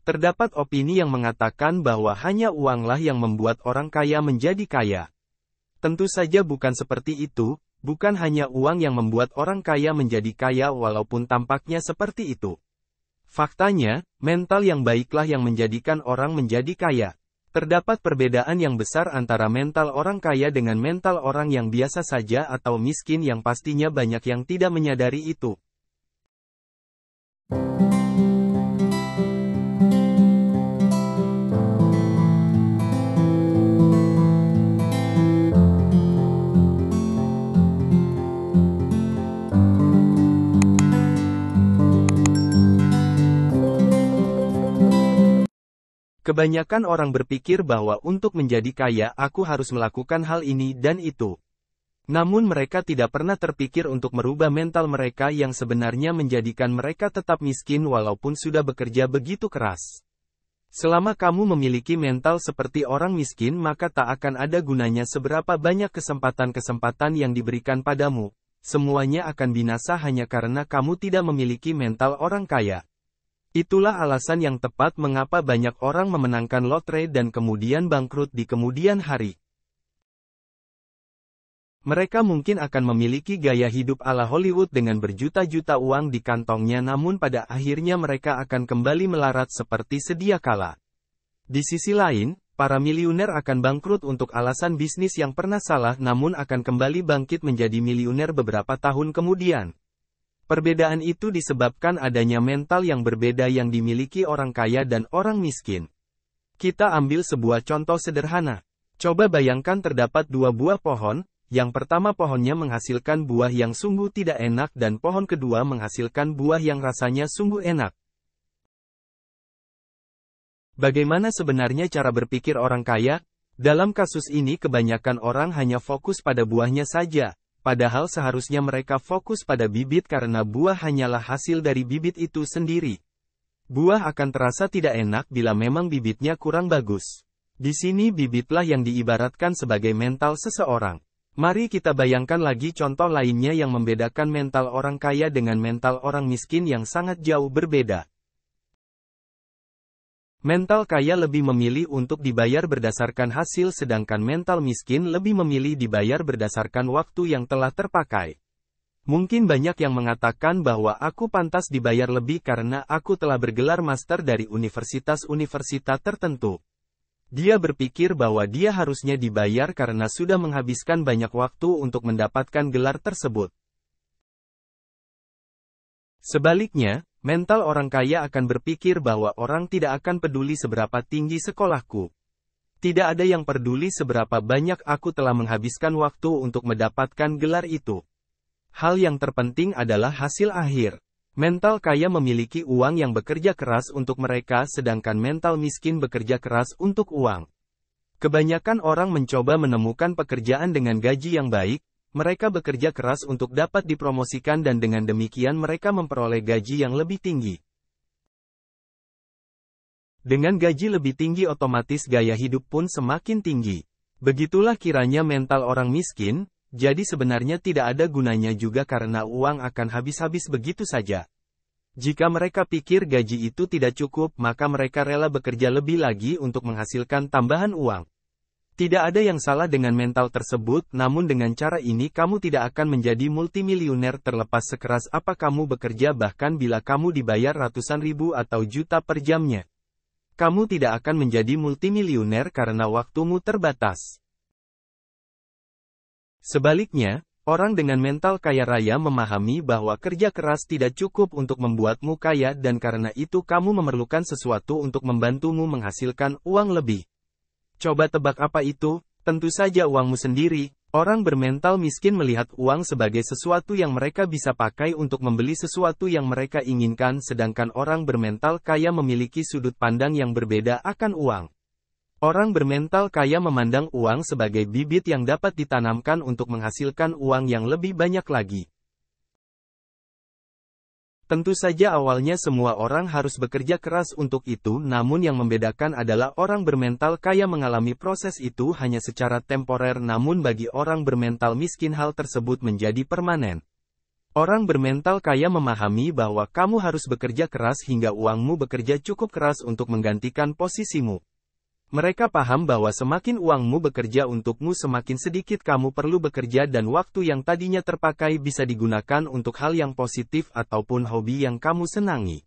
Terdapat opini yang mengatakan bahwa hanya uanglah yang membuat orang kaya menjadi kaya. Tentu saja bukan seperti itu, bukan hanya uang yang membuat orang kaya menjadi kaya walaupun tampaknya seperti itu. Faktanya, mental yang baiklah yang menjadikan orang menjadi kaya. Terdapat perbedaan yang besar antara mental orang kaya dengan mental orang yang biasa saja atau miskin yang pastinya banyak yang tidak menyadari itu. Kebanyakan orang berpikir bahwa untuk menjadi kaya aku harus melakukan hal ini dan itu. Namun mereka tidak pernah terpikir untuk merubah mental mereka yang sebenarnya menjadikan mereka tetap miskin walaupun sudah bekerja begitu keras. Selama kamu memiliki mental seperti orang miskin maka tak akan ada gunanya seberapa banyak kesempatan-kesempatan yang diberikan padamu. Semuanya akan binasa hanya karena kamu tidak memiliki mental orang kaya. Itulah alasan yang tepat mengapa banyak orang memenangkan lotre dan kemudian bangkrut di kemudian hari. Mereka mungkin akan memiliki gaya hidup ala Hollywood dengan berjuta-juta uang di kantongnya namun pada akhirnya mereka akan kembali melarat seperti sedia kala. Di sisi lain, para miliuner akan bangkrut untuk alasan bisnis yang pernah salah namun akan kembali bangkit menjadi miliuner beberapa tahun kemudian. Perbedaan itu disebabkan adanya mental yang berbeda yang dimiliki orang kaya dan orang miskin. Kita ambil sebuah contoh sederhana. Coba bayangkan terdapat dua buah pohon, yang pertama pohonnya menghasilkan buah yang sungguh tidak enak dan pohon kedua menghasilkan buah yang rasanya sungguh enak. Bagaimana sebenarnya cara berpikir orang kaya? Dalam kasus ini kebanyakan orang hanya fokus pada buahnya saja. Padahal seharusnya mereka fokus pada bibit karena buah hanyalah hasil dari bibit itu sendiri. Buah akan terasa tidak enak bila memang bibitnya kurang bagus. Di sini bibitlah yang diibaratkan sebagai mental seseorang. Mari kita bayangkan lagi contoh lainnya yang membedakan mental orang kaya dengan mental orang miskin yang sangat jauh berbeda. Mental kaya lebih memilih untuk dibayar berdasarkan hasil sedangkan mental miskin lebih memilih dibayar berdasarkan waktu yang telah terpakai. Mungkin banyak yang mengatakan bahwa aku pantas dibayar lebih karena aku telah bergelar master dari universitas-universitas tertentu. Dia berpikir bahwa dia harusnya dibayar karena sudah menghabiskan banyak waktu untuk mendapatkan gelar tersebut. Sebaliknya, mental orang kaya akan berpikir bahwa orang tidak akan peduli seberapa tinggi sekolahku. Tidak ada yang peduli seberapa banyak aku telah menghabiskan waktu untuk mendapatkan gelar itu. Hal yang terpenting adalah hasil akhir. Mental kaya memiliki uang yang bekerja keras untuk mereka sedangkan mental miskin bekerja keras untuk uang. Kebanyakan orang mencoba menemukan pekerjaan dengan gaji yang baik. Mereka bekerja keras untuk dapat dipromosikan dan dengan demikian mereka memperoleh gaji yang lebih tinggi. Dengan gaji lebih tinggi otomatis gaya hidup pun semakin tinggi. Begitulah kiranya mental orang miskin, jadi sebenarnya tidak ada gunanya juga karena uang akan habis-habis begitu saja. Jika mereka pikir gaji itu tidak cukup maka mereka rela bekerja lebih lagi untuk menghasilkan tambahan uang. Tidak ada yang salah dengan mental tersebut, namun dengan cara ini kamu tidak akan menjadi multimiliuner terlepas sekeras apa kamu bekerja bahkan bila kamu dibayar ratusan ribu atau juta per jamnya. Kamu tidak akan menjadi multimiliuner karena waktumu terbatas. Sebaliknya, orang dengan mental kaya raya memahami bahwa kerja keras tidak cukup untuk membuatmu kaya dan karena itu kamu memerlukan sesuatu untuk membantumu menghasilkan uang lebih. Coba tebak apa itu? Tentu saja uangmu sendiri. Orang bermental miskin melihat uang sebagai sesuatu yang mereka bisa pakai untuk membeli sesuatu yang mereka inginkan sedangkan orang bermental kaya memiliki sudut pandang yang berbeda akan uang. Orang bermental kaya memandang uang sebagai bibit yang dapat ditanamkan untuk menghasilkan uang yang lebih banyak lagi. Tentu saja awalnya semua orang harus bekerja keras untuk itu namun yang membedakan adalah orang bermental kaya mengalami proses itu hanya secara temporer namun bagi orang bermental miskin hal tersebut menjadi permanen. Orang bermental kaya memahami bahwa kamu harus bekerja keras hingga uangmu bekerja cukup keras untuk menggantikan posisimu. Mereka paham bahwa semakin uangmu bekerja untukmu semakin sedikit kamu perlu bekerja dan waktu yang tadinya terpakai bisa digunakan untuk hal yang positif ataupun hobi yang kamu senangi.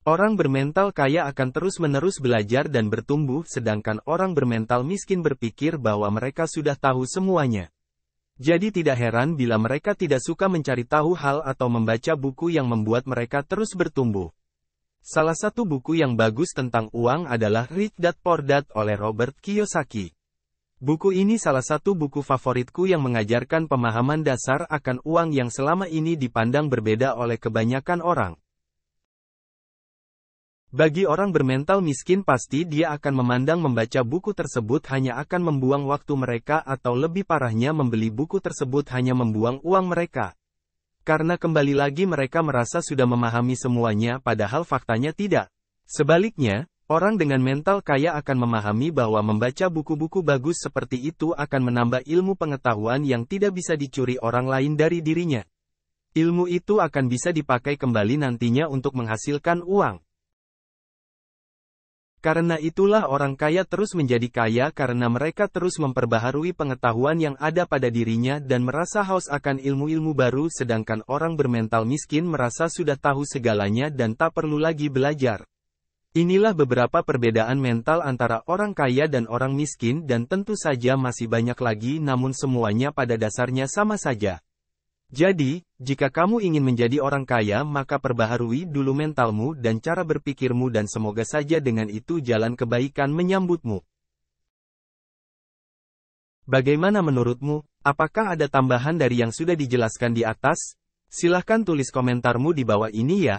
Orang bermental kaya akan terus-menerus belajar dan bertumbuh sedangkan orang bermental miskin berpikir bahwa mereka sudah tahu semuanya. Jadi tidak heran bila mereka tidak suka mencari tahu hal atau membaca buku yang membuat mereka terus bertumbuh. Salah satu buku yang bagus tentang uang adalah Rich Dad Poor Dad oleh Robert Kiyosaki. Buku ini salah satu buku favoritku yang mengajarkan pemahaman dasar akan uang yang selama ini dipandang berbeda oleh kebanyakan orang. Bagi orang bermental miskin pasti dia akan memandang membaca buku tersebut hanya akan membuang waktu mereka atau lebih parahnya membeli buku tersebut hanya membuang uang mereka. Karena kembali lagi mereka merasa sudah memahami semuanya padahal faktanya tidak. Sebaliknya, orang dengan mental kaya akan memahami bahwa membaca buku-buku bagus seperti itu akan menambah ilmu pengetahuan yang tidak bisa dicuri orang lain dari dirinya. Ilmu itu akan bisa dipakai kembali nantinya untuk menghasilkan uang. Karena itulah orang kaya terus menjadi kaya karena mereka terus memperbaharui pengetahuan yang ada pada dirinya dan merasa haus akan ilmu-ilmu baru sedangkan orang bermental miskin merasa sudah tahu segalanya dan tak perlu lagi belajar. Inilah beberapa perbedaan mental antara orang kaya dan orang miskin dan tentu saja masih banyak lagi namun semuanya pada dasarnya sama saja. Jadi, jika kamu ingin menjadi orang kaya maka perbaharui dulu mentalmu dan cara berpikirmu dan semoga saja dengan itu jalan kebaikan menyambutmu. Bagaimana menurutmu? Apakah ada tambahan dari yang sudah dijelaskan di atas? Silahkan tulis komentarmu di bawah ini ya.